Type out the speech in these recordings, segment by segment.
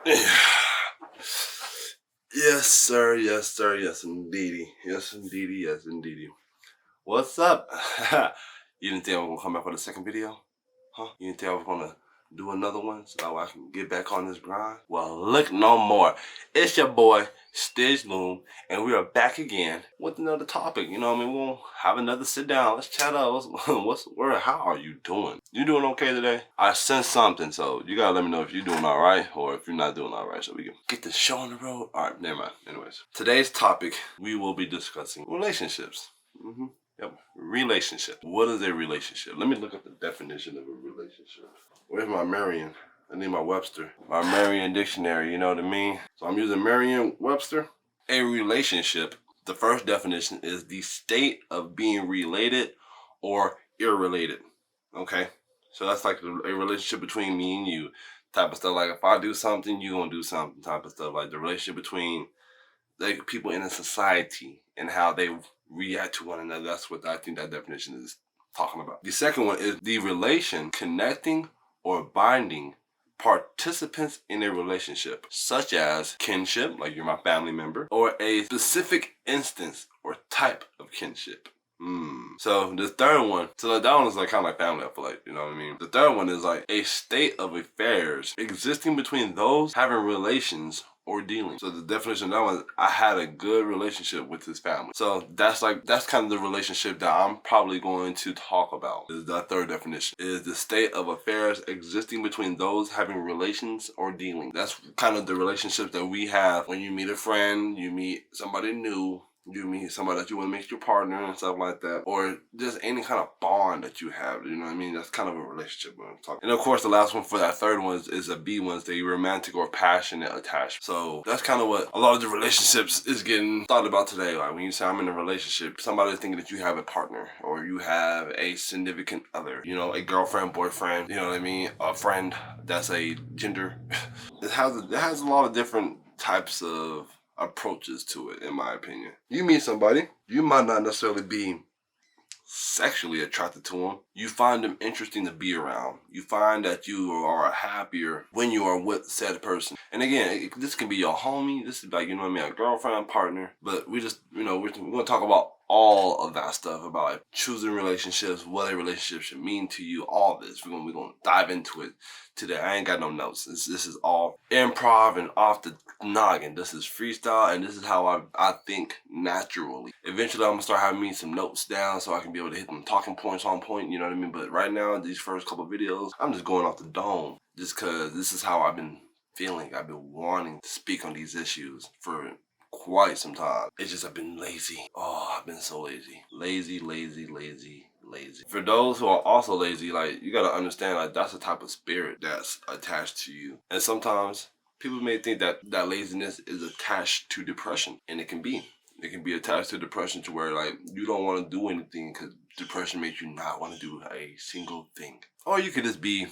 Yes, sir. Yes, sir. Yes, indeedy. Yes, indeedy. Yes, indeedy. What's up? You didn't think I was gonna come back for the second video? Huh? You didn't think I was gonna do another one so that I can get back on this grind? Well, look no more. It's your boy, Stitch Loom, and we are back again with another topic. You know what I mean? We'll have another sit down. Let's chat up. What's the word? How are you doing? You doing okay today? I sent something, so you gotta let me know if you're doing all right or if you're not doing all right so we can get the show on the road. All right, never mind. Anyways, today's topic, we will be discussing relationships. Yep. Relationship. What is a relationship? Let me look up the definition of a relationship. Where's my Merriam? I need my Webster. My Merriam dictionary, you know what I mean? So I'm using Merriam-Webster. A relationship, the first definition is the state of being related or irrelated. Okay? So that's like a relationship between me and you. Type of stuff like if I do something, you gonna do something type of stuff. Like the relationship between like people in a society and how they react to one another. That's what I think that definition is talking about. The second one is the relation connecting or binding participants in a relationship, such as kinship, like you're my family member, or a specific instance or type of kinship. So the third one, so that one is like kind of like family, I feel like, you know what I mean? The third one is like a state of affairs existing between those having relations or dealing. So the definition of that one, I had a good relationship with his family. So that's kind of the relationship that I'm probably going to talk about. Is the third definition is the state of affairs existing between those having relations or dealing. That's kind of the relationship that we have when you meet a friend, you meet somebody new, you meet somebody that you want to make your partner and stuff like that, or just any kind of bond that you have, you know what I mean? That's kind of a relationship when I'm talking. And of course, the last one for that third one is a B one, is the romantic or passionate attachment. So that's kind of what a lot of the relationships is getting thought about today. Like when you say I'm in a relationship, somebody's thinking that you have a partner or you have a significant other, you know, a girlfriend, boyfriend, you know what I mean? A friend that's a gender. It has a lot of different types of approaches to it, in my opinion. You meet somebody, you might not necessarily be sexually attracted to them. You find them interesting to be around. You find that you are happier when you are with said person. And again, this can be your homie. This is like, you know what I mean, a girlfriend, partner. But we just, you know, we're going to talk about all of that stuff about like choosing relationships, what a relationship should mean to you, all this. We're gonna dive into it today. I ain't got no notes. This is all improv and off the noggin. This is freestyle, and this is how I think naturally. Eventually, I'm gonna start having me some notes down so I can be able to hit them talking points on point. You know what I mean? But right now, these first couple videos, I'm just going off the dome, just cause this is how I've been feeling. I've been wanting to speak on these issues for quite some time. It's just I've been lazy. Oh, I've been so lazy. Lazy. For those who are also lazy, like you gotta understand, like that's the type of spirit that's attached to you. And sometimes people may think that that laziness is attached to depression, and it can be. It can be attached to depression to where like you don't want to do anything because depression makes you not want to do a single thing. Or you could just be,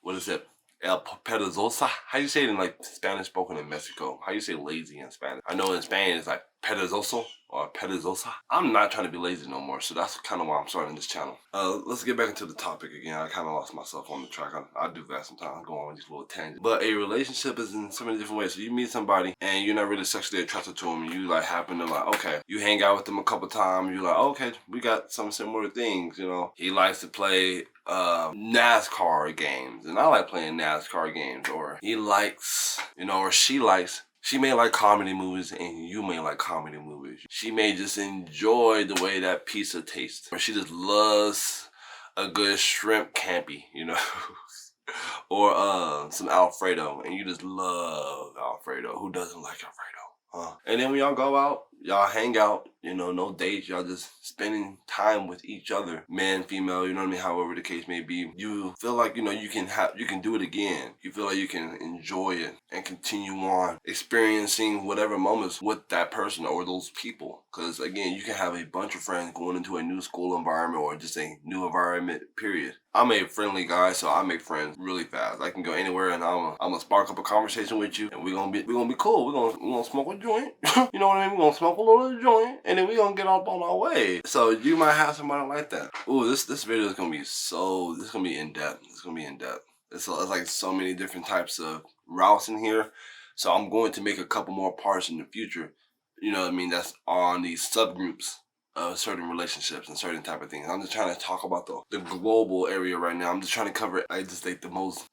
what is it? El perezosa. How you say it in like Spanish spoken in Mexico? How you say lazy in Spanish? I know in Spanish it's like perezoso or perezosa. I'm not trying to be lazy no more, so that's kind of why I'm starting this channel. Let's get back into the topic again. I kind of lost myself on the track. I do that sometimes. I go on these little tangents. But a relationship is in so many different ways. So you meet somebody and you're not really sexually attracted to them. You like happen to like, okay, you hang out with them a couple times. You're like, okay, we got some similar things, you know. He likes to play NASCAR games, and I like playing NASCAR games. Or he likes, you know, or she likes. She may like comedy movies and you may like comedy movies. She may just enjoy the way that pizza tastes. Or she just loves a good shrimp campy, you know. Or some Alfredo, and you just love Alfredo. Who doesn't like Alfredo? And then when y'all go out, y'all hang out, you know, no dates, y'all just spending time with each other, man, female, you know what I mean, however the case may be. You feel like, you know, you can do it again. You feel like you can enjoy it and continue on experiencing whatever moments with that person or those people. Because again, you can have a bunch of friends going into a new school environment or just a new environment, period. I'm a friendly guy, so I make friends really fast. I can go anywhere and I'm gonna spark up a conversation with you, and we're gonna be cool. We're gonna smoke a joint. You know what I mean? We're gonna smoke a little joint, and then we're gonna get off on our way. So you might have somebody like that. Ooh, this video is gonna be in depth. It's gonna be in depth. It's like so many different types of routes in here. So I'm going to make a couple more parts in the future. You know what I mean? That's on these subgroups of certain relationships and certain type of things. I'm just trying to talk about the global area right now. I'm just trying to cover I just like the most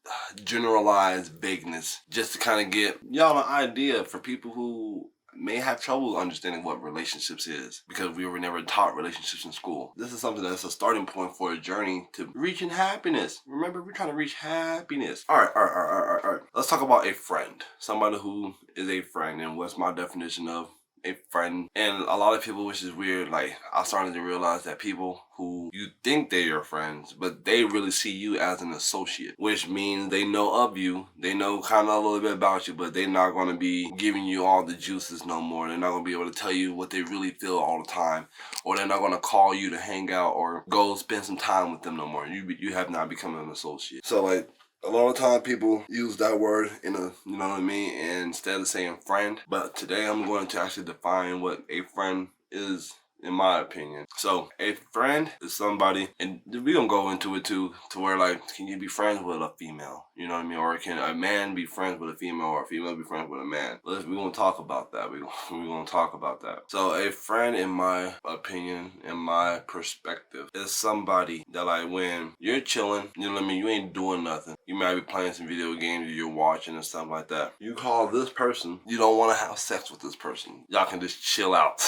generalized vagueness just to kind of get y'all an idea for people who may have trouble understanding what relationships is because we were never taught relationships in school. This is something that's a starting point for a journey to reaching happiness. Remember, we're trying to reach happiness. All right. Let's talk about a friend. Somebody who is a friend, and what's my definition of a friend. And a lot of people, which is weird, like I started to realize that people who you think they're your friends, but they really see you as an associate, which means they know of you, they know kind of a little bit about you, but they're not going to be giving you all the juices no more. They're not going to be able to tell you what they really feel all the time, or they're not going to call you to hang out or go spend some time with them no more. You have not become an associate. So like, a lot of time people use that word in a, you know what I mean, and instead of saying friend. But today I'm going to actually define what a friend is, in my opinion. So a friend is somebody, and we're gonna go into it too, to where like, can you be friends with a female? You know what I mean? Or can a man be friends with a female, or a female be friends with a man? We're gonna talk about that. We're gonna talk about that. So a friend, in my opinion, in my perspective, is somebody that like when you're chilling, you know what I mean, you ain't doing nothing. You might be playing some video games or you're watching and stuff like that. You call this person, you don't want to have sex with this person. Y'all can just chill out.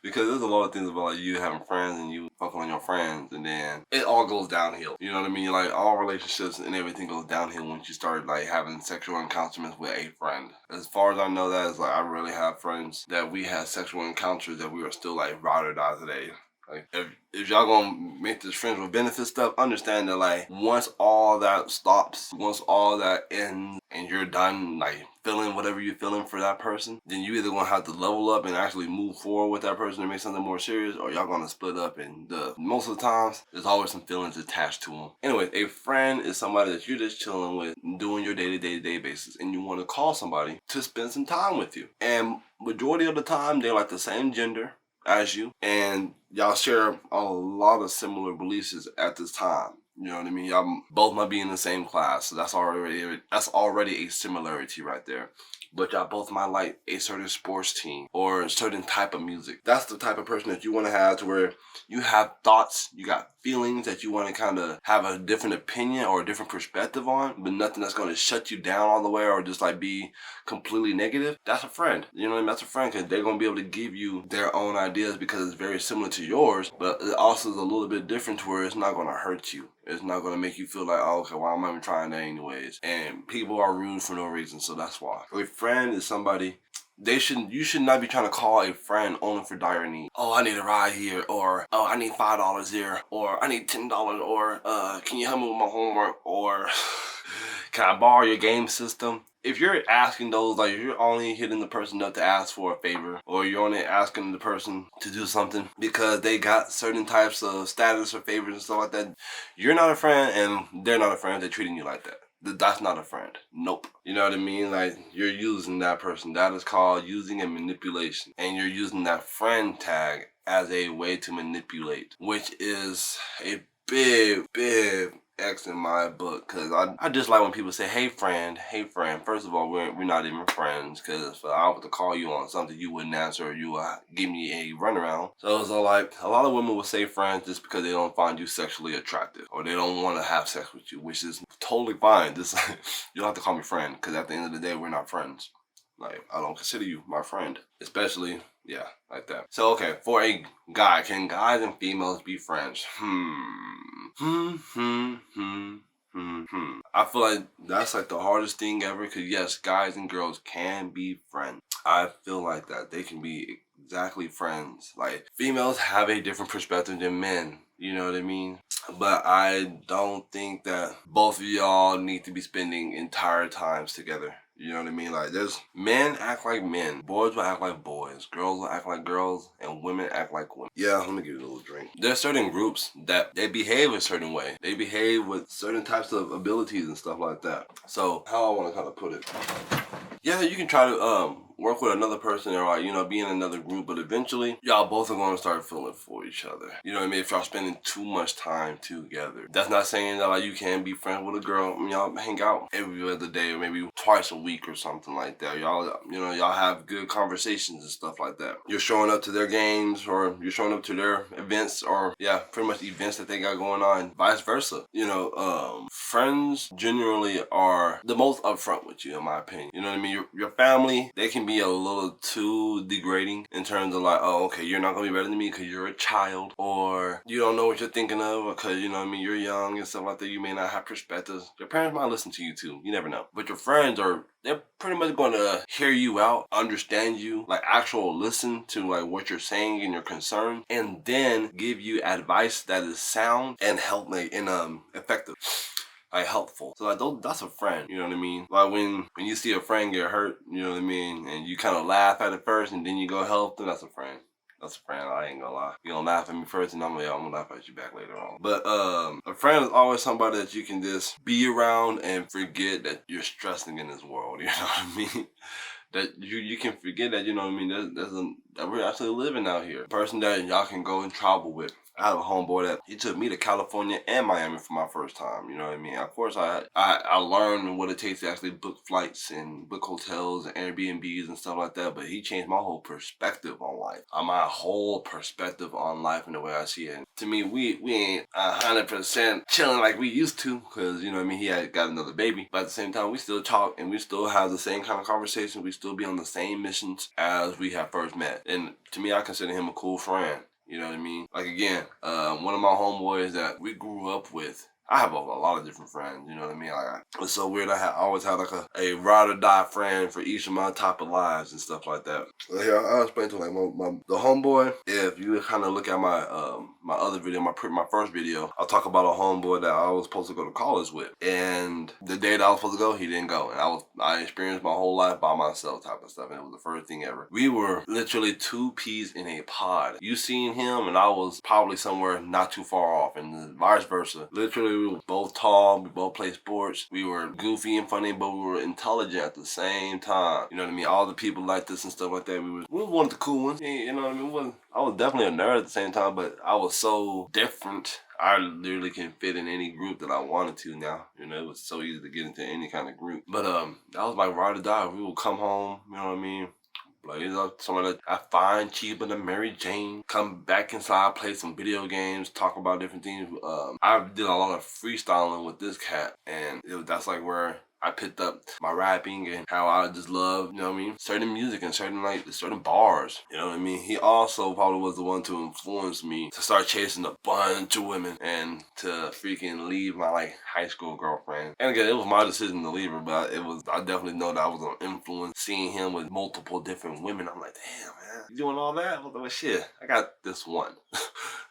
Because there's a lot of things about like you having friends and you fucking on your friends, and then it all goes downhill. You know what I mean? Like all relationships and everything goes downhill once you start like having sexual encounters with a friend. As far as I know, that is like I really have friends that we had sexual encounters that we are still like ride or die today. Like if y'all gonna make this friends with benefit stuff, understand that like once all that stops, once all that ends and you're done like feeling whatever you're feeling for that person, then you either gonna have to level up and actually move forward with that person and make something more serious, or y'all gonna split up, and most of the times there's always some feelings attached to them. Anyway, a friend is somebody that you're just chilling with, doing your day-to-day basis, and you want to call somebody to spend some time with you. And majority of the time they're like the same gender as you, and y'all share a lot of similar beliefs at this time. You know what I mean? Y'all both might be in the same class, so that's already a similarity right there. But y'all both might like a certain sports team or a certain type of music. That's the type of person that you want to have, to where you have thoughts, you got feelings that you want to kind of have a different opinion or a different perspective on, but nothing that's going to shut you down all the way or just like be completely negative. That's a friend. You know what I mean? That's a friend, because they're going to be able to give you their own ideas because it's very similar to yours, but it also is a little bit different to where it's not going to hurt you. It's not going to make you feel like, oh, okay, why am I even trying that anyways? And people are rude for no reason, so that's why. A friend is somebody, you should not be trying to call a friend only for dire need. Oh, I need a ride here, or oh, I need $5 here, or I need $10, or can you help me with my homework, or can I borrow your game system? If you're asking those, like if you're only hitting the person up to ask for a favor, or you're only asking the person to do something because they got certain types of status or favors and stuff like that, you're not a friend and they're not a friend. They're treating you like that. That's not a friend. Nope. You know what I mean? Like, you're using that person. That is called using and manipulation. And you're using that friend tag as a way to manipulate, which is a big X in my book, because I just like when people say, hey friend. First of all, we're not even friends, because if I were to call you on something, you wouldn't answer, or you would give me a runaround. So like, a lot of women will say friends just because they don't find you sexually attractive, or they don't want to have sex with you, which is totally fine. You don't have to call me friend, because at the end of the day, we're not friends. Like, I don't consider you my friend, especially, yeah, like that. So, okay, for a guy, can guys and females be friends? I feel like that's like the hardest thing ever, because yes, guys and girls can be friends. I feel like that they can be exactly friends. Like, females have a different perspective than men. You know what I mean? But I don't think that both of y'all need to be spending entire times together. You know what I mean? Like, there's men act like men, boys will act like boys, girls will act like girls, and women act like women. Yeah, let me give you a little drink. There's certain groups that they behave a certain way. They behave with certain types of abilities and stuff like that. So, how I want to kind of put it. Yeah, you can try to work with another person or like, you know, be in another group, but eventually y'all both are going to start feeling for each other. You know what I mean? If y'all spending too much time together. That's not saying that like you can't be friends with a girl. I mean, y'all hang out every other day or maybe twice a week or something like that. Y'all, you know, y'all have good conversations and stuff like that. You're showing up to their games or you're showing up to their events or yeah, pretty much events that they got going on, vice versa. You know, friends generally are the most upfront with you, in my opinion. You know what I mean? Your family, they can be a little too degrading in terms of like, oh, okay, you're not gonna be better than me because you're a child, or you don't know what you're thinking of because, you know what I mean, you're young and stuff like that. You may not have perspectives. Your parents might listen to you too. You never know. But your friends they're pretty much going to hear you out, understand you, like actual listen to like what you're saying and your concern, and then give you advice that is sound and effective. Like helpful. So like that's a friend, you know what I mean? Like when you see a friend get hurt, you know what I mean, and you kind of laugh at it first and then you go help them, that's a friend. That's a friend, I ain't gonna lie. You gonna laugh at me first and I'm gonna laugh at you back later on. But a friend is always somebody that you can just be around and forget that you're stressing in this world, you know what I mean? That you can forget that, you know what I mean, that we're actually living out here. A person that y'all can go and travel with. I have a homeboy that he took me to California and Miami for my first time. You know what I mean? Of course, I learned what it takes to actually book flights and book hotels and Airbnbs and stuff like that. But he changed my whole perspective on life. My whole perspective on life and the way I see it. And to me, we ain't 100% chilling like we used to, because you know what I mean. He had got another baby, but at the same time, we still talk and we still have the same kind of conversation. We still be on the same missions as we had first met. And to me, I consider him a cool friend. You know what I mean? Like again, one of my homeboys that we grew up with. I have a lot of different friends, you know what I mean? Like, it's so weird. I always had like a ride or die friend for each of my type of lives and stuff like that. So here, I'll explain to like the homeboy. If you kind of look at my my other video, my first video, I'll talk about a homeboy that I was supposed to go to college with. And the day that I was supposed to go, he didn't go. And I experienced my whole life by myself type of stuff. And it was the first thing ever. We were literally two peas in a pod. You seen him and I was probably somewhere not too far off, and vice versa. Literally, we were both tall, we both played sports, we were goofy and funny, but we were intelligent at the same time. You know what I mean? All the people like this and stuff like that. We were one of the cool ones. You know what I mean? I was definitely a nerd at the same time, but I was so different. I literally can fit in any group that I wanted to now. You know, it was so easy to get into any kind of group. But that was my ride or die. We would come home, you know what I mean? Blaze up some of the I find cheaper than Mary Jane. Come back inside, play some video games, talk about different things. I did a lot of freestyling with this cat, and that's like where I picked up my rapping and how I just love, you know what I mean, certain music and certain bars. You know what I mean? He also probably was the one to influence me to start chasing a bunch of women and to freaking leave my like high school girlfriend. And again, it was my decision to leave her, but I definitely know that I was an influence seeing him with multiple different women. I'm like, damn, man, you doing all that? Well, shit, I got this one.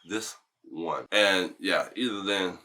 This one. And yeah, either then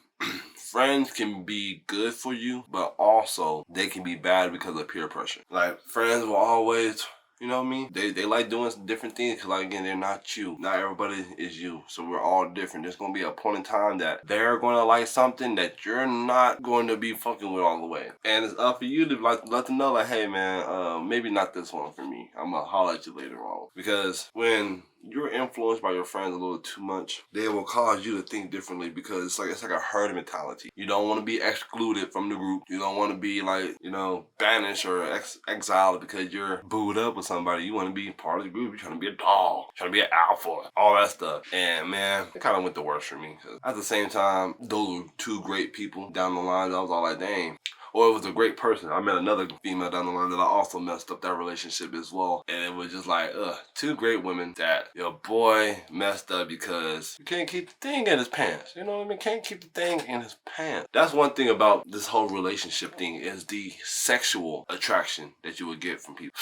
friends can be good for you, but also they can be bad because of peer pressure. Like friends will always, you know what I mean? They like doing different things because, like, again, they're not you. Not everybody is you. So we're all different. There's going to be a point in time that they're going to like something that you're not going to be fucking with all the way. And it's up for you to like let them know, like, hey, man, maybe not this one for me. I'm going to holler at you later on. Because when you're influenced by your friends a little too much, they will cause you to think differently, because it's like a herd mentality. You don't want to be excluded from the group. You don't want to be like, you know, banished or exiled because you're booed up with somebody. You want to be part of the group. You're trying to be a dog, trying to be an alpha, all that stuff. And man, it kind of went the worst for me, because at the same time, those were two great people down the line. I was all like, dang. Or it was a great person. I met another female down the line that I also messed up that relationship as well. And it was just like, two great women that your boy messed up because you can't keep the thing in his pants. You know what I mean? Can't keep the thing in his pants. That's one thing about this whole relationship thing, is the sexual attraction that you would get from people.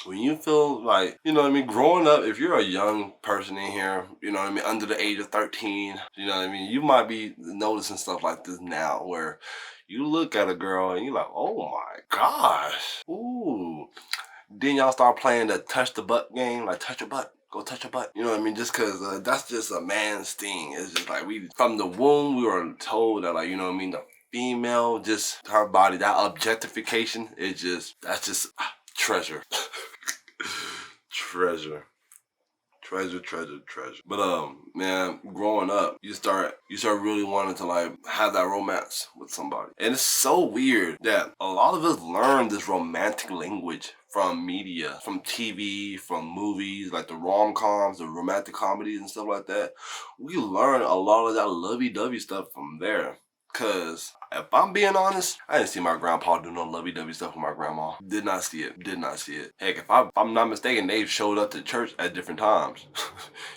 When you feel like, you know what I mean, growing up, if you're a young person in here, you know what I mean, under the age of 13, you know what I mean, you might be noticing stuff like this now, where you look at a girl and you're like, oh my gosh, ooh. Then y'all start playing the touch the butt game, like touch your butt. Go touch your butt. You know what I mean? Just because that's just a man's thing. It's just like from the womb, we were told that, like, you know what I mean, the female, just her body, that objectification is that's just treasure. treasure. Treasure. But man, growing up, you start really wanting to like have that romance with somebody. And it's so weird that a lot of us learn this romantic language from media, from TV, from movies, like the rom-coms, the romantic comedies and stuff like that. We learn a lot of that lovey-dovey stuff from there. Cause if I'm being honest, I didn't see my grandpa do no lovey-dovey stuff with my grandma. Did not see it. Heck, if I'm not mistaken, they showed up to church at different times.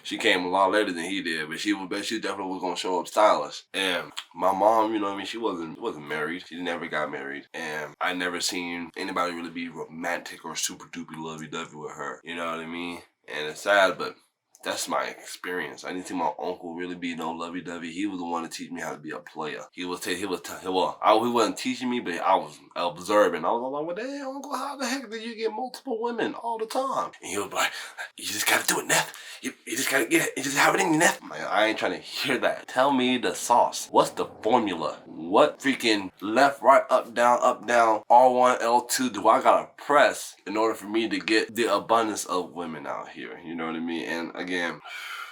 She came a lot later than he did, but she definitely was gonna show up stylish. And my mom, you know what I mean, she wasn't married. She never got married. And I never seen anybody really be romantic or super duper lovey-dovey with her. You know what I mean? And it's sad, but that's my experience. I didn't see my uncle really be no lovey-dovey. He was the one to teach me how to be a player. He wasn't teaching me, but I was observing. I was like, well, damn, uncle, how the heck did you get multiple women all the time? And he was like, you just gotta do it, Neff. You just gotta get it. You just have it in you, Neff. Like, I ain't trying to hear that. Tell me the sauce. What's the formula? What freaking left, right, up, down, R1, L2 do I gotta press in order for me to get the abundance of women out here? You know what I mean? And again,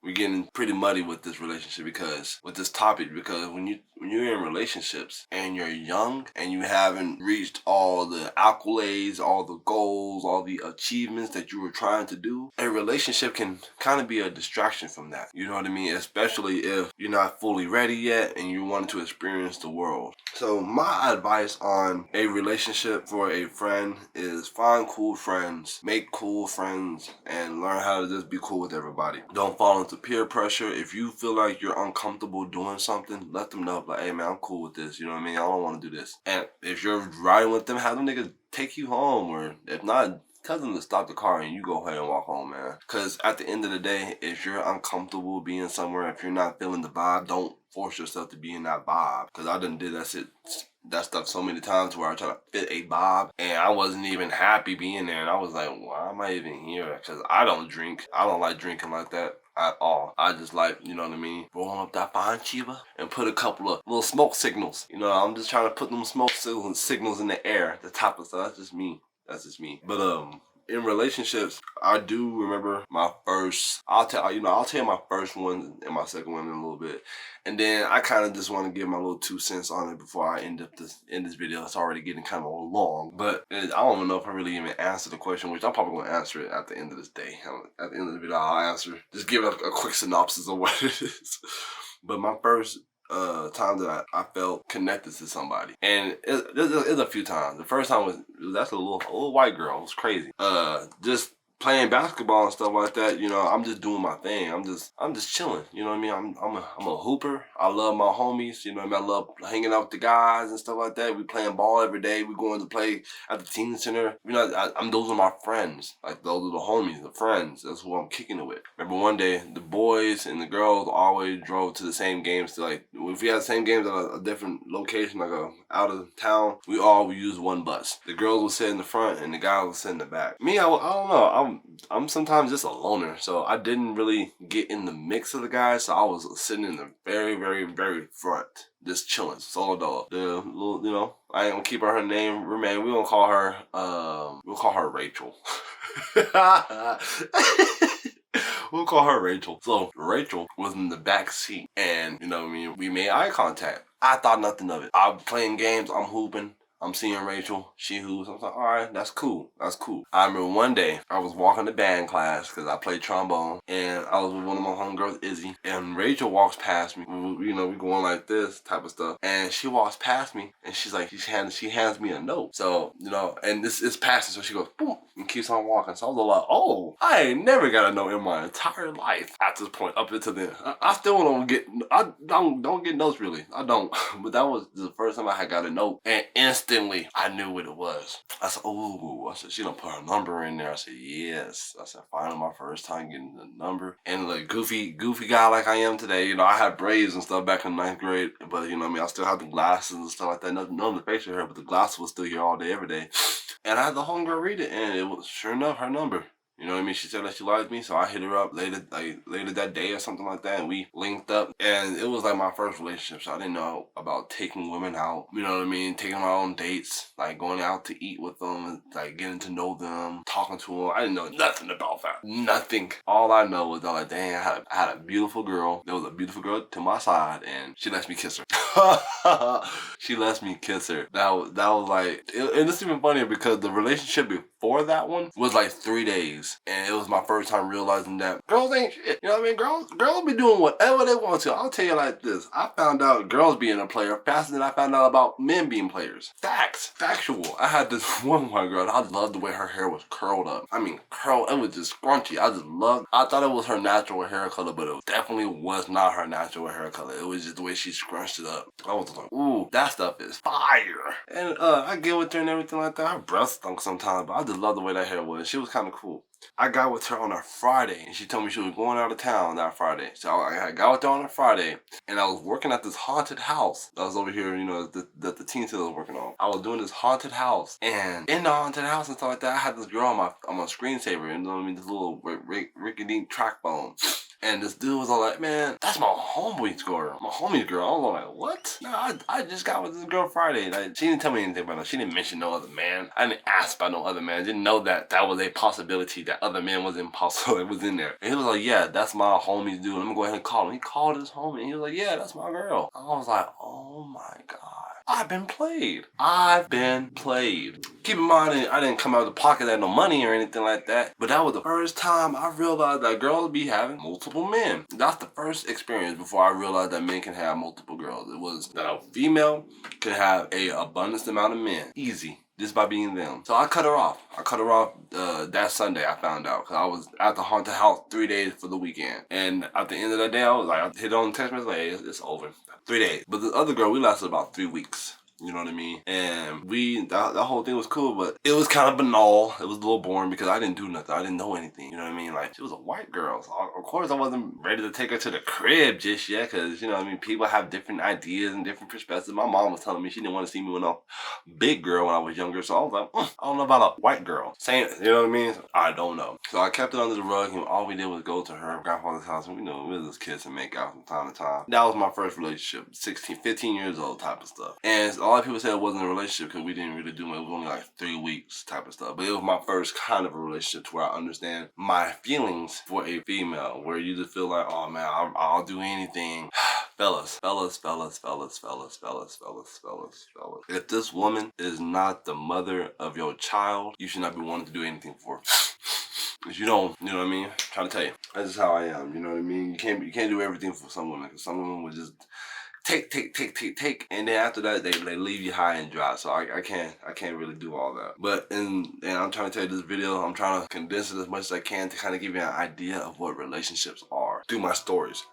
we're getting pretty muddy with this relationship because when you're in relationships and you're young and you haven't reached all the accolades, all the goals, all the achievements that you were trying to do, a relationship can kind of be a distraction from that. You know what I mean? Especially if you're not fully ready yet and you want to experience the world. So my advice on a relationship for a friend is find cool friends, make cool friends, and learn how to just be cool with everybody. Don't fall into peer pressure. If you feel like you're uncomfortable doing something, let them know, like, hey man, I'm cool with this. You know what I mean? I don't want to do this. And if you're riding with them, have them niggas take you home, or if not, tell them to stop the car and you go ahead and walk home, man. Because at the end of the day, if you're uncomfortable being somewhere, if you're not feeling the vibe, don't force yourself to be in that vibe. Because I done did that stuff so many times where I try to fit a vibe and I wasn't even happy being there. And I was like, why am I even here? Because I don't drink. I don't like drinking like that at all. I just like, you know what I mean, rolling up that fine chiva and put a couple of little smoke signals. You know, I'm just trying to put them smoke signals in the air, the top of stuff. That's just me. But in relationships, I do remember my first. I'll tell you my first one and my second one in a little bit, and then I kind of just want to give my little 2 cents on it before I end this video. It's already getting kind of long, but I don't even know if I really even answered the question, which I'm probably gonna answer it at the end of this day. At the end of the video, I'll answer. Just give a quick synopsis of what it is. But my first time that I felt connected to somebody, and it's a few times. The first time was that's a little white girl. It was crazy. Just playing basketball and stuff like that. You know, I'm just doing my thing. I'm just chilling. You know what I mean? I'm a hooper. I love my homies. You know what I mean? I love hanging out with the guys and stuff like that. We playing ball every day. We going to play at the teen center. You know, those are my friends. Like, those are the homies, the friends. That's who I'm kicking it with. Remember one day, the boys and the girls always drove to the same games. To, like, if we had the same games at a different location, like out of town, we use one bus. The girls would sit in the front and the guys would sit in the back. Me, I don't know. I'm sometimes just a loner, so I didn't really get in the mix of the guys. So I was sitting in the very, very, very front, just chilling, solo dog. The little, you know, I ain't gonna keep her name. Remain. We'll call her Rachel. We'll call her Rachel. So Rachel was in the back seat, and you know what I mean, we made eye contact. I thought nothing of it. I'm playing games, I'm hooping, I'm seeing Rachel, she hoops. I was like, all right, that's cool. I remember one day I was walking to band class because I played trombone, and I was with one of my homegirls, Izzy, and Rachel walks past me. You know, we going like this type of stuff, and she walks past me, and she's like, she hands me a note. So, you know, and it's passing, so she goes, boom, and keeps on walking. So I was like, oh, I ain't never got a note in my entire life at this point up until then. I still don't get notes really. I don't, but that was the first time I had got a note, and instantly I knew what it was. I said, oh, I said, she don't put her number in there. I said, yes. I said, finally my first time getting the number. And like goofy guy like I am today, you know, I had braids and stuff back in 9th grade, but you know what I mean, I still have the glasses and stuff like that. None of the facial hair, but the glasses was still here all day, every day. And I had the homegirl read it, and it was sure enough her number. You know what I mean? She said that she liked me, so I hit her up later that day or something like that, and we linked up. And it was like my first relationship, so I didn't know about taking women out. You know what I mean? Taking my own dates, like going out to eat with them, like getting to know them, talking to them. I didn't know nothing about that. Nothing. All I know was that, like, dang, I had a beautiful girl. There was a beautiful girl to my side, and she lets me kiss her. She lets me kiss her. That was like, and it's even funnier because the relationship before that one was like 3 days, and it was my first time realizing that girls ain't shit. You know what I mean? Girls be doing whatever they want to. I'll tell you like this: I found out girls being a player faster than I found out about men being players. Facts, factual. I had this one white girl. I loved the way her hair was curled up. I mean, curled. It was just scrunchy. I thought it was her natural hair color, but it definitely was not her natural hair color. It was just the way she scrunched it up. I was like, ooh, that stuff is fire. And I get with her and everything like that. Her breath stunk sometimes, but I just love the way that hair was. She was kind of cool. I got with her on a Friday, and she told me she was going out of town that Friday. So I got with her on a Friday, and I was working at this haunted house that was over here, you know, that the teen center was working on. I was doing this haunted house, and in the haunted house and stuff like that, I had this girl on my screensaver, you know what I mean, this little Ricky track phone. And this dude was all like, man, that's my homie's girl. My homie's girl. I was like, what? No, I just got with this girl Friday. Like, she didn't tell me anything about her. She didn't mention no other man. I didn't ask about no other man. I didn't know that was a possibility, that other man was impossible. It was in there. And he was like, yeah, that's my homie's dude. Let me go ahead and call him. He called his homie. And he was like, yeah, that's my girl. I was like, oh my God. I've been played. Keep in mind, I didn't come out of the pocket at no money or anything like that. But that was the first time I realized that girls be having multiple men. That's the first experience before I realized that men can have multiple girls. It was that a female can have a abundance amount of men. Easy. Just by being them. So I cut her off. That Sunday, I found out. Because I was at the haunted house 3 days for the weekend. And at the end of the day, I hit on the text message, like, hey, it's over. 3 days. But the other girl, we lasted about 3 weeks. You know what I mean? And that whole thing was cool, but it was kind of banal. It was a little boring because I didn't do nothing. I didn't know anything. You know what I mean? Like, she was a white girl. So of course, I wasn't ready to take her to the crib just yet because, you know what I mean? People have different ideas and different perspectives. My mom was telling me she didn't want to see me with no big girl when I was younger. So I was like, I don't know about a white girl. Saying, you know what I mean? I don't know. So I kept it under the rug, and all we did was go to her grandfather's house. And, you know, we would just kiss and make out from time to time. That was my first relationship. 15 years old type of stuff. And a lot of people said it wasn't a relationship because we didn't really do much. It was only like 3 weeks type of stuff. But it was my first kind of a relationship to where I understand my feelings for a female, where you just feel like, oh man, I'll do anything. Fellas. If this woman is not the mother of your child, you should not be wanting to do anything for her. If you don't, you know what I mean? I'm trying to tell you. That's just how I am, you know what I mean? You can't do everything for some women, because some women would just take, and then after that they leave you high and dry. So I can't really do all that. But and I'm trying to tell you, this video, I'm trying to condense it as much as I can to kind of give you an idea of what relationships are through my stories.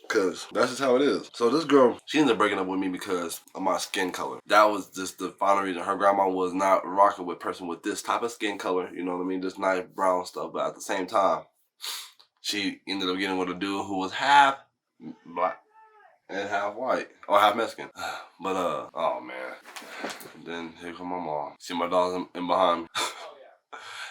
Because that's just how it is. So this girl, she ended up breaking up with me because of my skin color. That was just the final reason. Her grandma was not rocking with a person with this type of skin color. You know what I mean? This nice brown stuff. But at the same time, she ended up getting with a dude who was half black and half white, or half Mexican. But oh man. Then here come my mom. See my dogs in behind me.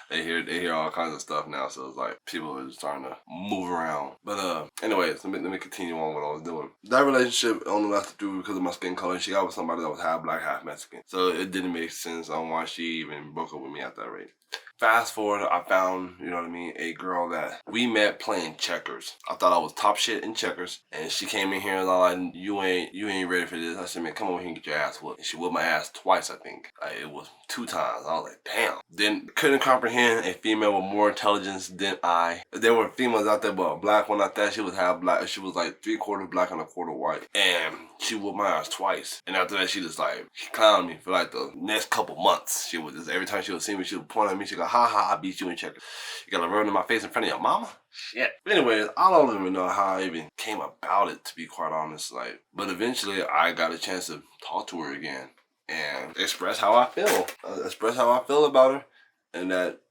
They hear all kinds of stuff now, so it's like people are just starting to move around. But anyways, let me continue on what I was doing. That relationship only lasted through because of my skin color. She got with somebody that was half black, half Mexican. So it didn't make sense on why she even broke up with me at that rate. Fast forward, I found, you know what I mean, a girl that we met playing checkers. I thought I was top shit in checkers, and she came in here and I was like, you ain't ready for this. I said, man, come over here and get your ass whooped. And she whooped my ass twice, I think. It was 2 times. I was like, damn. Then couldn't comprehend a female with more intelligence than I. There were females out there, but a black one like that, she was half black. She was like 3/4 black and 1/4 white. And she whooped my ass twice. And after that, she clowned me for like the next couple months. She would just, every time she would see me, she would point at me, she go, ha ha, I beat you in checkers. You gotta run in my face in front of your mama? Shit. But anyways, I don't even know how I even came about it, to be quite honest. But eventually, I got a chance to talk to her again and express how I feel. Express how I feel about her, and that,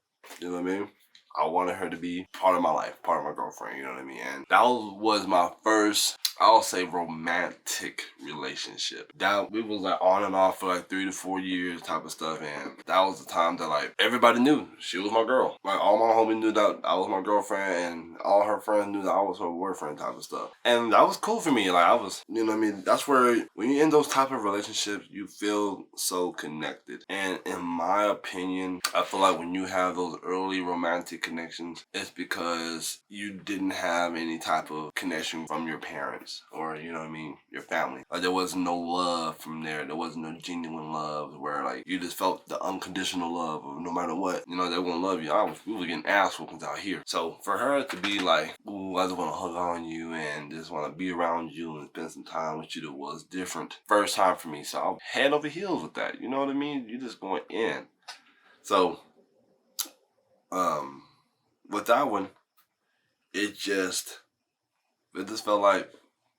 you know what I mean? I wanted her to be part of my life, part of my girlfriend, you know what I mean? And that was my first, I'll say romantic relationship. That we was like on and off for like 3 to 4 years type of stuff, and that was the time that like everybody knew she was my girl. Like all my homies knew that I was my girlfriend, and all her friends knew that I was her boyfriend type of stuff. And that was cool for me. Like I was, you know what I mean? That's where when you're in those type of relationships, you feel so connected. And in my opinion, I feel like when you have those early romantic connections, it's because you didn't have any type of connection from your parents or, you know what I mean, your family. Like there was no love from there. There was no genuine love where like you just felt the unconditional love of no matter what, you know, they wouldn't love you. We were getting ass whoopings out here. So for her to be like, ooh, I just want to hug on you and just want to be around you and spend some time with you, that was different. First time for me. So I'm head over heels with that. You know what I mean? You're just going in. So, with that one, it just felt like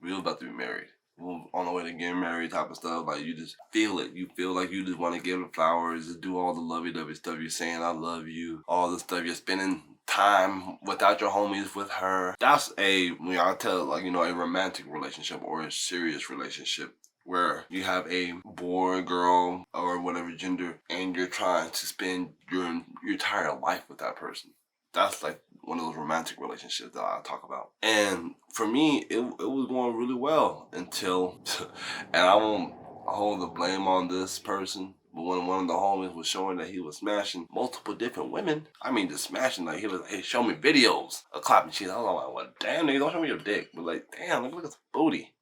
we were about to be married. We were on the way to getting married type of stuff. Like you just feel it. You feel like you just want to give her flowers, just do all the lovey-dovey stuff. You're saying I love you, all the stuff. You're spending time without your homies with her. That's when I tell like, you know, a romantic relationship or a serious relationship where you have a boy, girl, or whatever gender, and you're trying to spend your entire life with that person. That's like one of those romantic relationships that I talk about. And for me, it was going really well until, and I won't hold the blame on this person, but when one of the homies was showing that he was smashing multiple different women, I mean just smashing, like he was like, hey, show me videos of clapping cheeks. I was like, well, damn, nigga, don't show me your dick. But like, damn, look at this booty.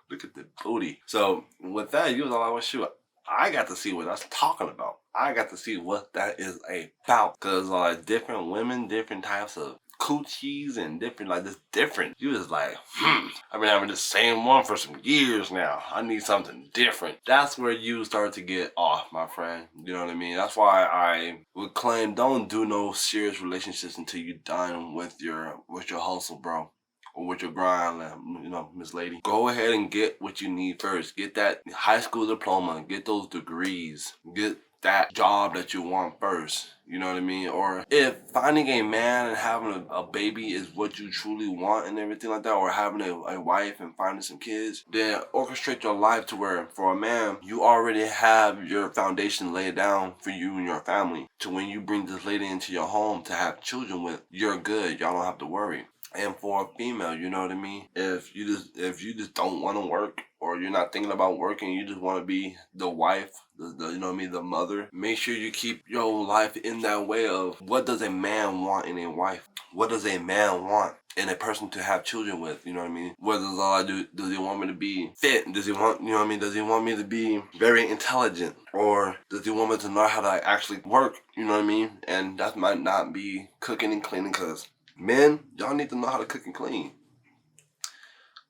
Look at the booty. So with that, you was all like, well, shoot, I got to see what that's talking about. I got to see what that is about. Because different women, different types of coochies and different, like this different. You was like, I've been having the same one for some years now. I need something different. That's where you start to get off, my friend. You know what I mean? That's why I would claim don't do no serious relationships until you're done with your hustle, bro. Or with your grind, you know, Miss Lady. Go ahead and get what you need first. Get that high school diploma. Get those degrees. Get that job that you want first. You know what I mean? Or if finding a man and having a baby is what you truly want and everything like that, or having a wife and finding some kids, then orchestrate your life to where for a man, you already have your foundation laid down for you and your family. To when you bring this lady into your home to have children with, you're good. Y'all don't have to worry. And for a female, you know what I mean? If you just don't want to work, or you're not thinking about working, you just want to be the wife, the you know what I mean, the mother, make sure you keep your life in that way of what does a man want in a wife? What does a man want in a person to have children with? You know what I mean? What does all I do? Does he want me to be fit? Does he want, you know what I mean? Does he want me to be very intelligent? Or does he want me to know how to actually work? You know what I mean? And that might not be cooking and cleaning, because men, y'all need to know how to cook and clean.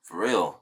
For real.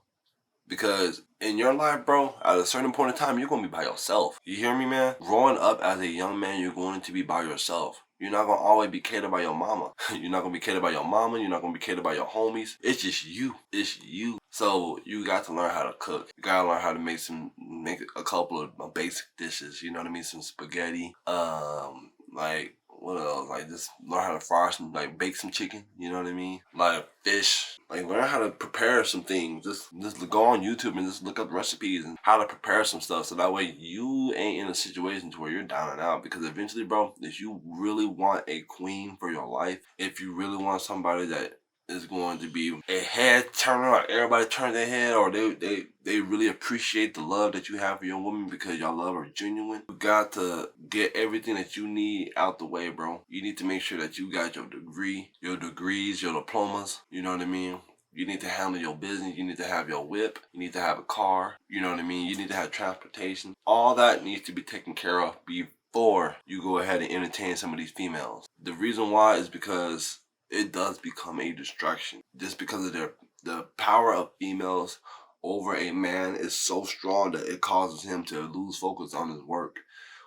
Because in your life, bro, at a certain point in time, you're going to be by yourself. You hear me, man? Growing up as a young man, you're going to be by yourself. You're not going to always be catered by your mama. You're not going to be catered by your mama. You're not going to be catered by your homies. It's just you. It's you. So you got to learn how to cook. You got to learn how to make a couple of basic dishes. You know what I mean? Some spaghetti. Like, what else? Like, just learn how to fry some, like, bake some chicken. You know what I mean? Like, fish. Like, learn how to prepare some things. Just go on YouTube and just look up recipes and how to prepare some stuff. So that way you ain't in a situation to where you're down and out. Because eventually, bro, if you really want a queen for your life, if you really want somebody that is going to be a head turner, like everybody turns their head, or they really appreciate the love that you have for your woman because y'all love her genuine, you got to get everything that you need out the way, bro. You need to make sure that you got your degrees, your diplomas, you know what I mean? You need to handle your business. You need to have your whip. You need to have a car. You know what I mean? You need to have transportation. All that needs to be taken care of before you go ahead and entertain some of these females. The reason why is because it does become a distraction. Just because of the power of females over a man is so strong that it causes him to lose focus on his work,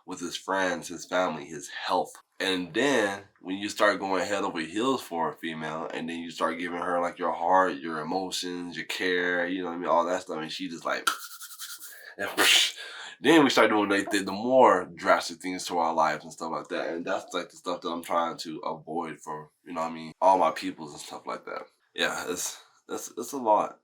with his friends, his family, his health. And then when you start going head over heels for a female, and then you start giving her like your heart, your emotions, your care, you know what I mean, all that stuff, and she just like, and then we start doing like the more drastic things to our lives and stuff like that. And that's like the stuff that I'm trying to avoid for, you know what I mean, all my peoples and stuff like that. Yeah, it's a lot.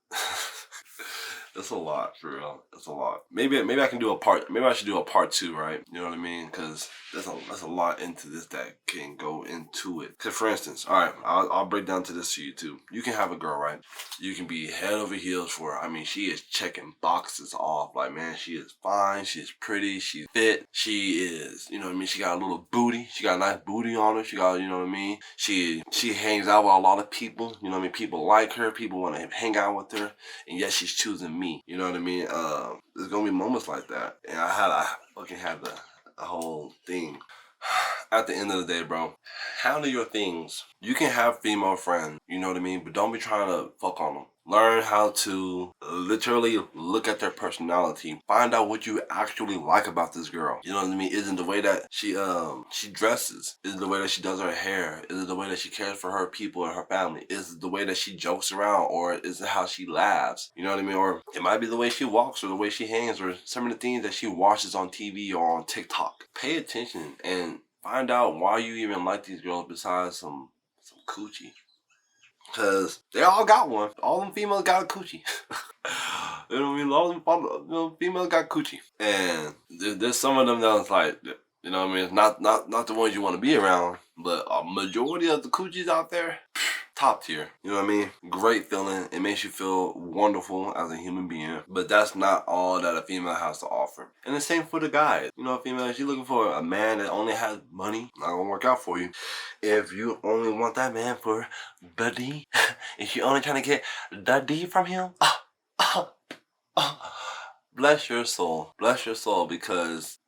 It's a lot, for real. It's a lot. Maybe I can do a part. Maybe I should do a part 2, right? You know what I mean? Because there's a lot into this that can go into it. Cause for instance, all right, I'll break down to this to you too. You can have a girl, right? You can be head over heels for her. I mean, she is checking boxes off. Like, man, she is fine. She is pretty. She's fit. She is, you know what I mean? She got a little booty. She got a nice booty on her. She got, you know what I mean? She hangs out with a lot of people. You know what I mean? People like her. People want to hang out with her. And yet she's choosing me. You know what I mean? There's gonna be moments like that. And I fucking had the whole thing. At the end of the day, bro, handle your things. You can have female friends, you know what I mean? But don't be trying to fuck on them. Learn how to literally look at their personality. Find out what you actually like about this girl. You know what I mean? Isn't the way that she dresses? Is it the way that she does her hair? Is it the way that she cares for her people and her family? Is it the way that she jokes around, or is it how she laughs? You know what I mean? Or it might be the way she walks, or the way she hangs, or some of the things that she watches on TV or on TikTok. Pay attention and find out why you even like these girls besides some coochie. Cause they all got one. All them females got a coochie. You know what I mean? All them females got coochie. And there's some of them that's like, you know what I mean? It's not the ones you want to be around. But a majority of the coochies out there, top tier. You know what I mean? Great feeling. It makes you feel wonderful as a human being. But that's not all that a female has to offer. And the same for the guys. You know, female, if you're looking for a man that only has money, not gonna work out for you. If you only want that man for buddy, if you're only trying to get the D from him, bless your soul. Bless your soul, because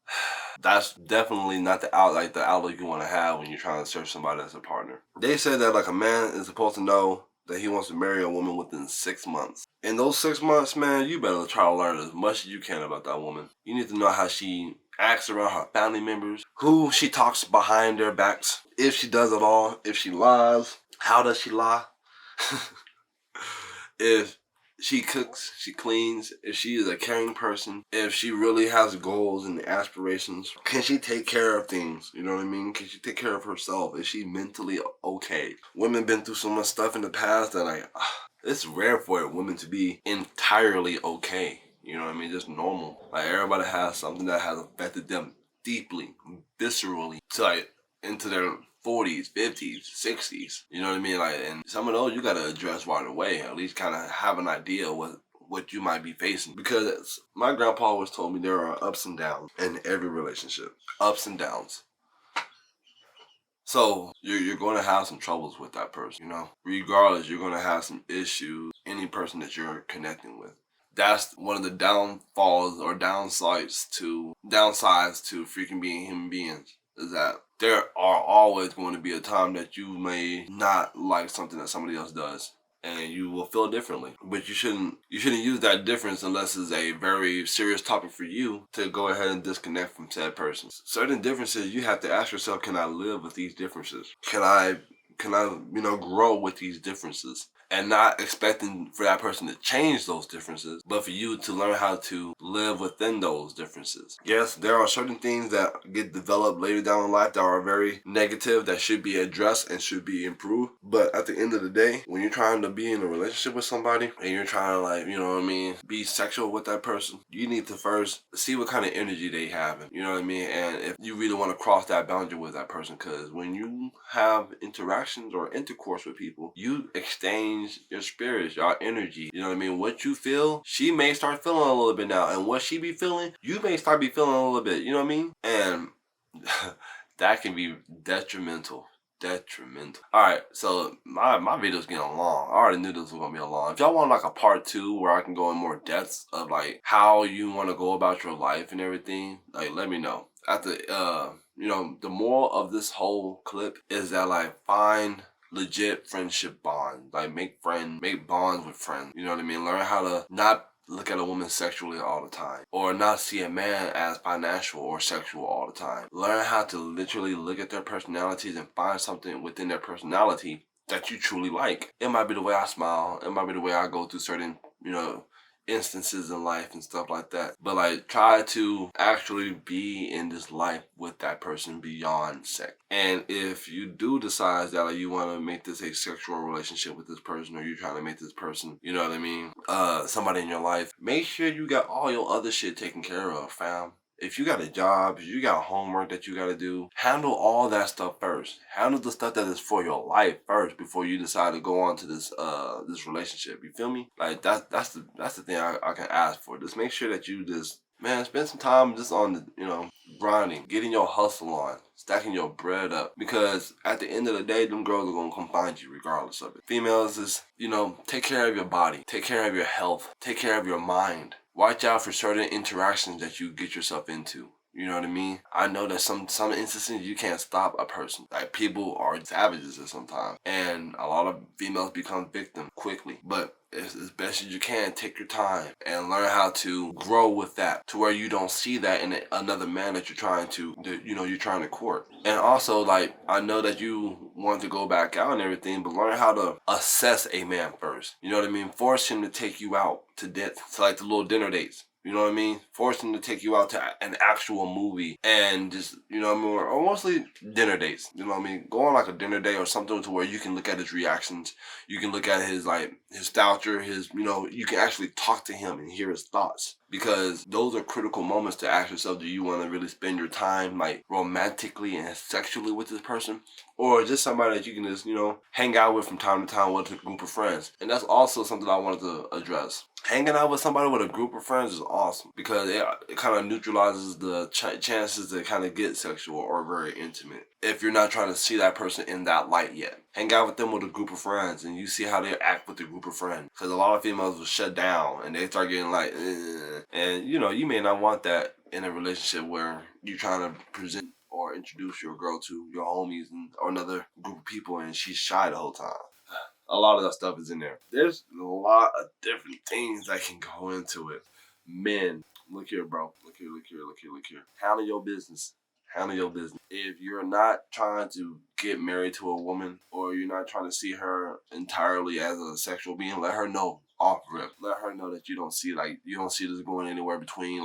that's definitely not the outlook you want to have when you're trying to search somebody as a partner. They said that like a man is supposed to know that he wants to marry a woman within 6 months. In those 6 months, man, you better try to learn as much as you can about that woman. You need to know how she acts around her family members, who she talks behind their backs, if she does at all, if she lies, how does she lie, if she cooks, she cleans, if she is a caring person, if she really has goals and aspirations, can she take care of things, you know what I mean? Can she take care of herself? Is she mentally okay? Women been through so much stuff in the past that like, it's rare for a woman to be entirely okay. You know what I mean? Just normal. Like, everybody has something that has affected them deeply, viscerally, to like into their 40s, 50s, 60s. You know what I mean? Like, and some of those you gotta address right away. At least kind of have an idea what you might be facing. Because my grandpa always told me there are ups and downs in every relationship. Ups and downs. So you're going to have some troubles with that person, you know? Regardless, you're going to have some issues, any person that you're connecting with. That's one of the downfalls or downsides to freaking being human beings, is that there are always going to be a time that you may not like something that somebody else does, and you will feel differently. But you shouldn't use that difference unless it's a very serious topic for you to go ahead and disconnect from said person. Certain differences, you have to ask yourself, can I live with these differences? Can I grow with these differences? And not expecting for that person to change those differences, but for you to learn how to live within those differences. Yes, there are certain things that get developed later down in life that are very negative, that should be addressed and should be improved. But at the end of the day, when you're trying to be in a relationship with somebody and you're trying to, like, you know what I mean, be sexual with that person, you need to first see what kind of energy they have, you know what I mean? And if you really want to cross that boundary with that person, because when you have interactions or intercourse with people, you exchange your spirits, your energy. You know what I mean? What you feel, she may start feeling a little bit now. And what she be feeling, you may start be feeling a little bit. You know what I mean? And that can be detrimental. Alright, so my video's getting long. I already knew this was gonna be long. If y'all want like a part 2 where I can go in more depths of like how you want to go about your life and everything, like, let me know. After the moral of this whole clip is that, like, find legit friendship bonds. Like, make bonds with friends. You know what I mean? Learn how to not look at a woman sexually all the time, or not see a man as financial or sexual all the time. Learn how to literally look at their personalities and find something within their personality that you truly like. It might be the way I smile. It might be the way I go through certain, instances in life and stuff like that. But like try to actually be in this life with that person beyond sex. And if you do decide that like you want to make this a sexual relationship with this person, or you're trying to make this person, you know what I mean, somebody in your life, make sure you got all your other shit taken care of, fam. If you got a job, if you got homework that you got to do, handle all that stuff first. Handle the stuff that is for your life first before you decide to go on to this relationship. You feel me? Like that's the thing I can ask for. Just make sure that you just, man, spend some time just on the, grinding, getting your hustle on, stacking your bread up. Because at the end of the day, them girls are gonna come find you regardless of it. Females is, take care of your body, take care of your health, take care of your mind. Watch out for certain interactions that you get yourself into. You know what I mean? I know that some instances you can't stop a person. Like, people are savages at sometimes, and a lot of females become victims quickly. But as best as you can, take your time and learn how to grow with that, to where you don't see that in another man that you're trying to court. And also, like, I know that you want to go back out and everything, but learn how to assess a man first. You know what I mean? Force him to take you out to like the little dinner dates. You know what I mean? Force them to take you out to an actual movie and just, or mostly dinner dates. You know what I mean? Go on like a dinner date or something to where you can look at his reactions. You can look at his stature, you can actually talk to him and hear his thoughts. Because those are critical moments to ask yourself, do you want to really spend your time like romantically and sexually with this person? Or just somebody that you can just, hang out with from time to time with a group of friends. And that's also something I wanted to address. Hanging out with somebody with a group of friends is awesome because it kind of neutralizes the chances to kind of get sexual or very intimate if you're not trying to see that person in that light yet. Hang out with them with a group of friends and you see how they act with the group of friends. Because a lot of females will shut down and they start getting like, and you may not want that in a relationship where you're trying to present or introduce your girl to your homies or another group of people and she's shy the whole time. A lot of that stuff is in there. There's a lot of different things that can go into it. Men, look here, bro. Look here. Handle your business. Handle your business. If you're not trying to get married to a woman, or you're not trying to see her entirely as a sexual being, let her know off rip. Let her know that you don't see this going anywhere between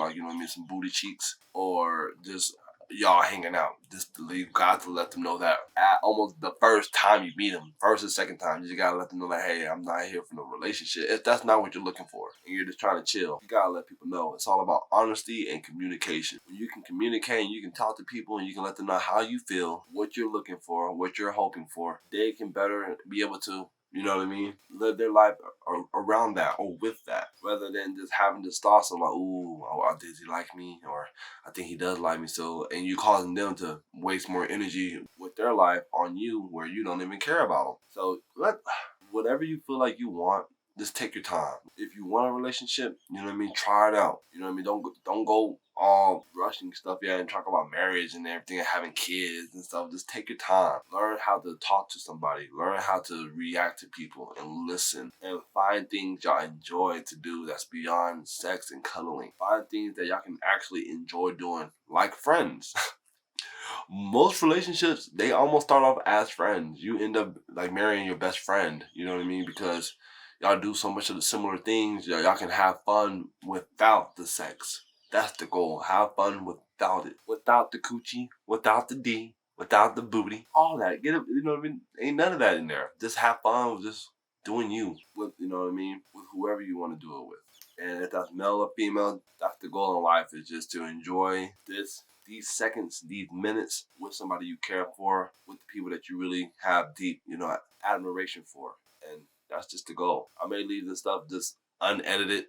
some booty cheeks or just y'all hanging out. Just you got to let them know that at almost the first time you meet them, first or second time, you just gotta let them know that, hey, I'm not here for no relationship. If that's not what you're looking for and you're just trying to chill, you gotta let people know. It's all about honesty and communication. When you can communicate and you can talk to people and you can let them know how you feel, what you're looking for, what you're hoping for, they can better be able to, you know what I mean, live their life around that or with that, rather than just having this thoughts of like, ooh, does he like me? Or I think he does like me. So, and you causing them to waste more energy with their life on you where you don't even care about them. So whatever you feel like you want, just take your time. If you want a relationship, you know what I mean, try it out. You know what I mean, don't go all rushing stuff and talk about marriage and everything and having kids and stuff. Just take your time. Learn how to talk to somebody. Learn how to react to people and listen and find things y'all enjoy to do that's beyond sex and cuddling. Find things that y'all can actually enjoy doing like friends. Most relationships, they almost start off as friends. You end up like marrying your best friend, you know what I mean? Because y'all do so much of the similar things. Y'all can have fun without the sex. That's the goal. Have fun without it. Without the coochie, without the D, without the booty. All that. Get it, you know what I mean? Ain't none of that in there. Just have fun with just doing you with, you know what I mean, with whoever you want to do it with. And if that's male or female, that's the goal in life, is just to enjoy these seconds, these minutes with somebody you care for, with the people that you really have deep, admiration for. And that's just the goal. I may leave this stuff just unedited.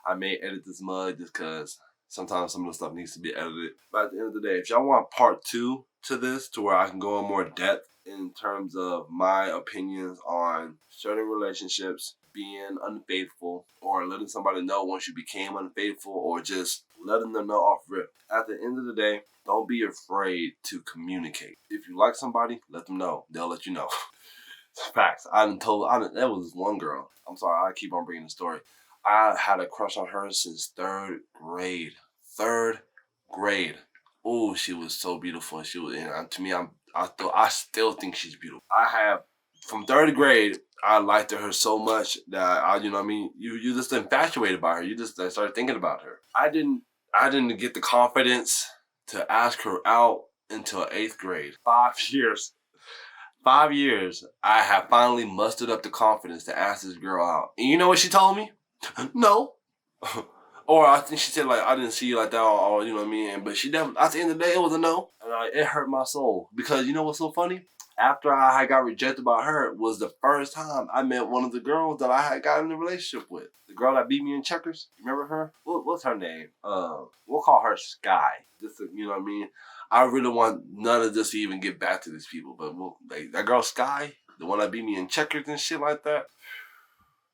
I may edit this mug just because sometimes some of the stuff needs to be edited. But at the end of the day, if y'all want part 2 to this, to where I can go in more depth in terms of my opinions on certain relationships, being unfaithful, or letting somebody know once you became unfaithful, or just letting them know off rip. At the end of the day, don't be afraid to communicate. If you like somebody, let them know. They'll let you know. Facts. There was one girl. I'm sorry, I keep on bringing the story. I had a crush on her since 3rd grade. 3rd grade. Oh, she was so beautiful. She was, and to me, I still think she's beautiful. I have from 3rd grade, I liked her so much that I, you know what I mean, you just infatuated by her. You just started thinking about her. I didn't get the confidence to ask her out until 8th grade. 5 years. 5 years, I have finally mustered up the confidence to ask this girl out. And you know what she told me? No. Or I think she said, like, I didn't see you like that, or you know what I mean? But she definitely, at the end of the day, it was a no. And it hurt my soul. Because you know what's so funny? After I got rejected by her, was the first time I met one of the girls that I had gotten in a relationship with. The girl that beat me in checkers. You remember her? What's her name? We'll call her Sky. Just to, you know what I mean? I really want none of this to even get back to these people. But like, that girl Sky, the one that beat me in checkers and shit like that,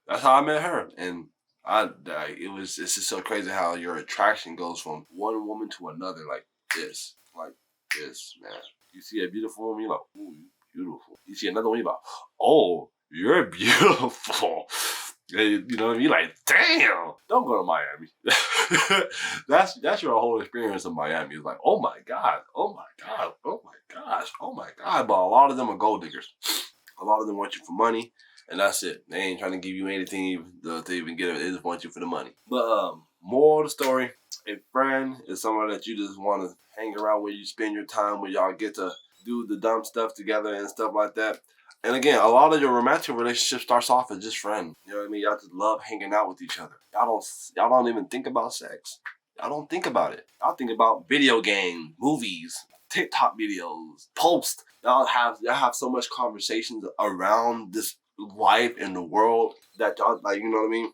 that's how I met her. And it's just so crazy how your attraction goes from one woman to another like this, man. You see a beautiful woman, you're like, ooh, you're beautiful. You see another one, you're like, oh, you're beautiful. You know what I mean? Like, damn. Don't go to Miami. That's your whole experience of Miami. It's like, oh my God, oh my God, oh my gosh, oh my God. But a lot of them are gold diggers. A lot of them want you for money. And that's it. They ain't trying to give you anything to even get it. They just want you for the money. But moral of the story, a friend is someone that you just want to hang around with. You spend your time where y'all get to do the dumb stuff together and stuff like that. And again, a lot of your romantic relationship starts off as just friends. You know what I mean? Y'all just love hanging out with each other. Y'all don't even think about sex. Y'all don't think about it. Y'all think about video games, movies, TikTok videos, posts. Y'all have so much conversations around this life and the world that y'all, like, you know what I mean?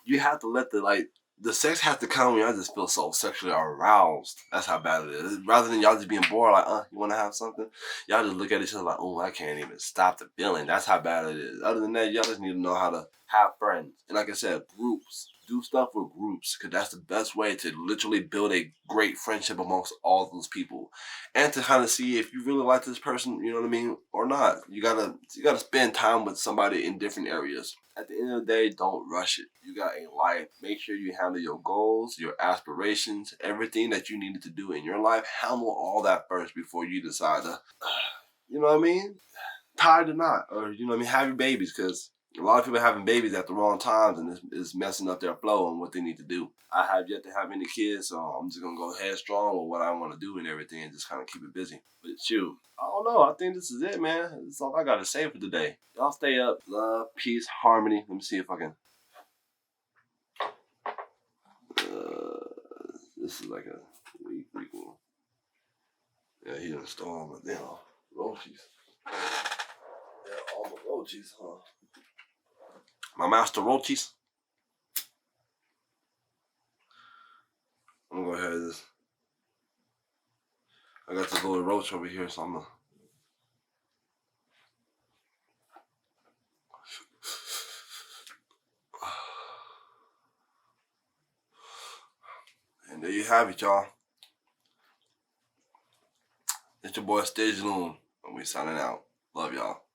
You have to let the sex has to come when y'all just feel so sexually aroused. That's how bad it is. Rather than y'all just being bored, like, you want to have something? Y'all just look at each other like, oh, I can't even stop the feeling. That's how bad it is. Other than that, y'all just need to know how to have friends. And like I said, groups. Do stuff with groups, because that's the best way to literally build a great friendship amongst all those people, and to kind of see if you really like this person, you know what I mean, or not. You gotta spend time with somebody in different areas. At the end of the day, don't rush it. You got a life. Make sure you handle your goals, your aspirations, everything that you needed to do in your life. Handle all that first before you decide to, you know what I mean, tie the knot, or you know what I mean, have your babies, because a lot of people having babies at the wrong times, and it's messing up their flow and what they need to do. I have yet to have any kids, so I'm just going to go headstrong with what I want to do and everything and just kind of keep it busy. But shoot, I don't know. I think this is it, man. That's all I got to say for today. Y'all stay up. Love, peace, harmony. Let me see if I can. This is like a weak one. Yeah, he done stole my damn roaches. Yeah, all my roaches, huh? My master roaches. I'm gonna go ahead and just. I got this little roach over here, so I'm gonna. And there you have it, y'all. It's your boy Stage Loon, and we signing out. Love y'all.